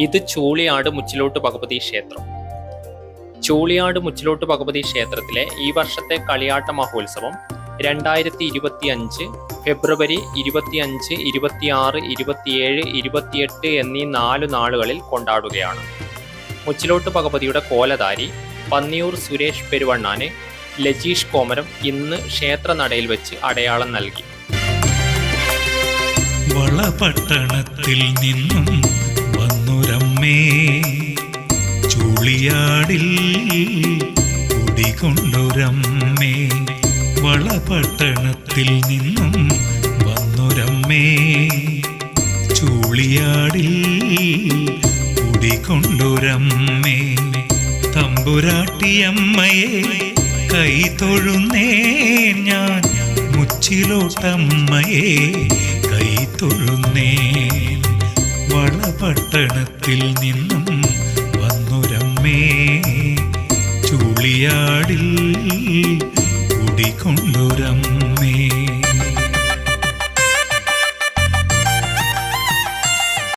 ഇത് ചൂളിയാട് മുച്ചിലോട്ട് ഭഗവതി ക്ഷേത്രം. ചൂളിയാട് മുച്ചിലോട്ട് ഭഗവതി ക്ഷേത്രത്തിലെ ഈ വർഷത്തെ കളിയാട്ട മഹോത്സവം 2025 ഫെബ്രുവരി 25, 26, 27, 28 എന്നീ 4 നാളുകളിൽ കൊണ്ടാടുകയാണ്. മുച്ചിലോട്ട് ഭഗവതിയുടെ കോലധാരി പന്നിയൂർ സുരേഷ് പെരുവണ്ണാന് ലജീഷ് കോമരം ഇന്ന് ക്ഷേത്രനടയിൽ വെച്ച് അടയാളം നൽകി. വളപട്ടണത്തിൽ നിന്നും വന്നുരമ്മേ, ചൂളിയാടിൽ കുടികൊണ്ടൊരമ്മേ. വളപട്ടണത്തിൽ നിന്നും വന്നൊരമ്മേ, ചൂളിയാടിൽ കുടികൊണ്ടൊരമ്മേ. തമ്പുരാട്ടിയമ്മയെ കൈ തൊഴുന്നേ ഞാൻ, മുച്ചിലോട്ടമ്മയെ കൈ തൊഴുന്നേ. വളപട്ടണത്തിൽ നിന്നും വന്നൊരമ്മേ, ചൂളിയാടിൽ കുടികൊണ്ടൊരമ്മേ.